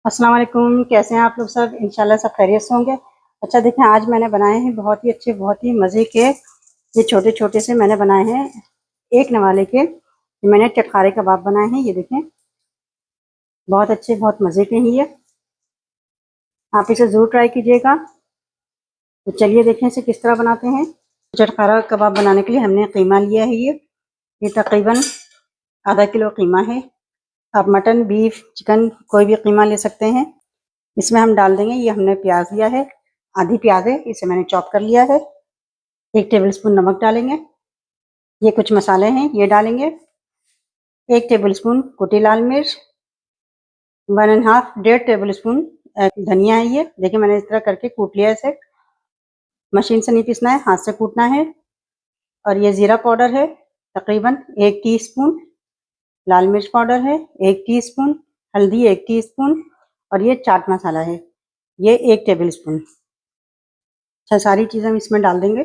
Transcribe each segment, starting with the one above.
अस्सलाम वालेकुम, कैसे हैं आप लोग सब? इंशाल्लाह सब खैरियत से होंगे। अच्छा देखें, आज मैंने बनाए हैं बहुत ही अच्छे, बहुत ही मज़े के, ये छोटे छोटे से मैंने बनाए हैं एक नवाले के। मैंने चटखारे कबाब बनाए हैं, ये देखें बहुत अच्छे, बहुत मज़े के हैं ये। आप इसे ज़रूर ट्राई कीजिएगा। तो चलिए देखें इसे किस तरह बनाते हैं। चटखारा कबाब बनाने के लिए हमने कीमा लिया है ये तकरीबन आधा किलो कीमा है। आप मटन, बीफ, चिकन कोई भी कीमा ले सकते हैं। इसमें हम डाल देंगे, ये हमने प्याज लिया है, आधी प्याज है, इसे मैंने चॉप कर लिया है। 1 टेबलस्पून नमक डालेंगे। ये कुछ मसाले हैं, ये डालेंगे। 1 टेबलस्पून कुटी लाल मिर्च, 1.5 टेबलस्पून धनिया है ये। देखिए मैंने इस तरह करके कूट लिया है इसे। मशीन से नहीं पीसना है, हाथ से कूटना है। और ये ज़ीरा पाउडर है तकरीबन 1 टीस्पून, लाल मिर्च पाउडर है 1 टीस्पून, हल्दी 1 टीस्पून और ये चाट मसाला है ये 1 टेबलस्पून। अच्छा, सारी चीज़ें हम इसमें डाल देंगे।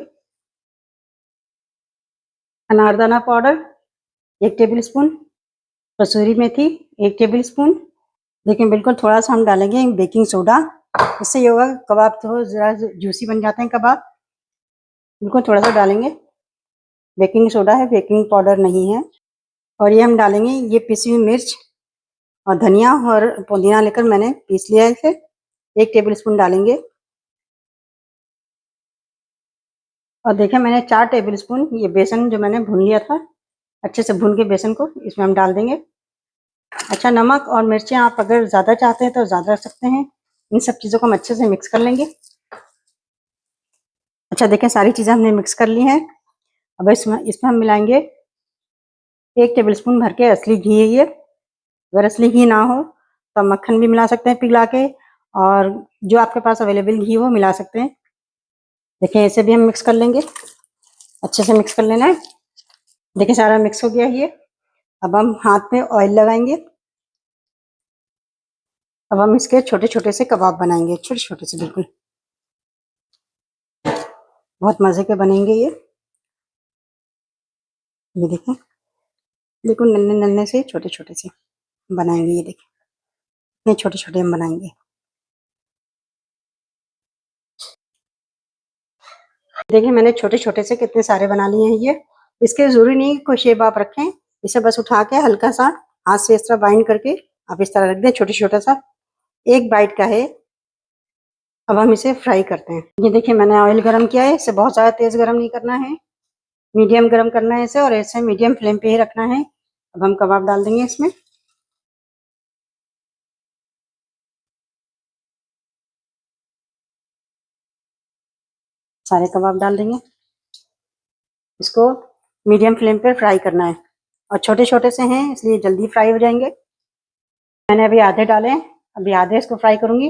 अनारदाना पाउडर 1 टेबलस्पून, कसूरी मेथी 1 टेबलस्पून। देखिए बिल्कुल थोड़ा सा हम डालेंगे बेकिंग सोडा, इससे ये होगा कबाब तो ज़रा जूसी बन जाते हैं कबाब। बिल्कुल थोड़ा सा डालेंगे, बेकिंग सोडा है, बेकिंग पाउडर नहीं है। और ये हम डालेंगे ये पिसी हुई मिर्च और धनिया और पुदीना लेकर मैंने पीस लिया है इसे, 1 टेबलस्पून डालेंगे। और देखिए मैंने 4 टेबलस्पून ये बेसन जो मैंने भून लिया था, अच्छे से भून के बेसन को इसमें हम डाल देंगे। अच्छा, नमक और मिर्चें आप अगर ज़्यादा चाहते हैं तो ज़्यादा रख सकते हैं। इन सब चीज़ों को हम अच्छे से मिक्स कर लेंगे। अच्छा देखें, सारी चीज़ें हमने मिक्स कर ली हैं। अब इसमें हम मिलाएंगे 1 टेबलस्पून भर के असली घी है ये। अगर असली घी ना हो तो आप मक्खन भी मिला सकते हैं पिघला के, और जो आपके पास अवेलेबल घी वो मिला सकते हैं। देखिए इसे भी हम मिक्स कर लेंगे, अच्छे से मिक्स कर लेना है। देखिए सारा मिक्स हो गया है ये। अब हम हाथ पे ऑयल लगाएंगे। अब हम इसके छोटे छोटे से कबाब बनाएंगे, छोटे छोटे से बिल्कुल, बहुत मज़े के बनेंगे ये। ये देखें बिल्कुल नन्हे नन्हे से छोटे छोटे से बनाएंगे। ये देखें इतने छोटे छोटे हम बनाएंगे। देखिए मैंने छोटे छोटे से कितने सारे बना लिए हैं ये। इसके जरूरी नहीं कोई शेप आप रखें, इसे बस उठा के हल्का सा हाथ से इस तरह बाइंड करके आप इस तरह रख दें, छोटे छोटा सा, 1 बाइट का है। अब हम इसे फ्राई करते हैं। ये देखिए मैंने ऑयल गरम किया है, इसे बहुत ज़्यादा तेज़ गरम नहीं करना है, मीडियम गरम करना है इसे, और इसे मीडियम फ्लेम पे ही रखना है। अब हम कबाब डाल देंगे इसमें। सारे कबाब डाल देंगे, इसको मीडियम फ्लेम पे फ्राई करना है, और छोटे छोटे से हैं इसलिए जल्दी फ्राई हो जाएंगे। मैंने अभी आधे डाले हैं, अभी आधे इसको फ्राई करूंगी।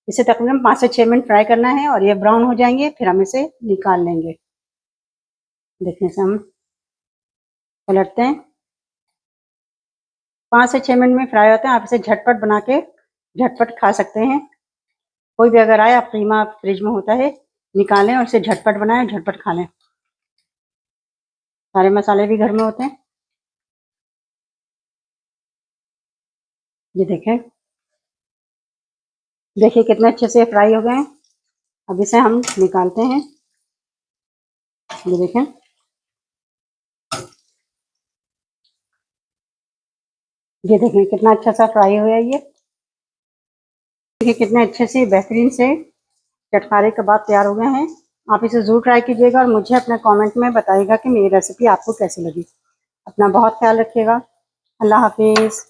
इसे तकरीबन 5 से 6 मिनट फ्राई करना है, और ये ब्राउन हो जाएंगे फिर हम इसे निकाल लेंगे। देखने से हम पलटते हैं, 5 से 6 मिनट में फ्राई होते हैं। आप इसे झटपट बना के झटपट खा सकते हैं। कोई भी अगर आए, आप कीमा फ्रिज में होता है निकालें और इसे झटपट बनाएं, झटपट खा लें। सारे मसाले भी घर में होते हैं। ये देखें, देखिए कितने अच्छे से फ्राई हो गए हैं। अब इसे हम निकालते हैं। ये देखें, ये देखें कितना अच्छा सा फ्राई हुआ है ये। देखिए कितने अच्छे से बेहतरीन से चटखारे कबाब तैयार हो गए हैं। आप इसे ज़रूर ट्राई कीजिएगा और मुझे अपने कमेंट में बताइएगा कि मेरी रेसिपी आपको कैसी लगी। अपना बहुत ख्याल रखिएगा। अल्लाह हाफिज़।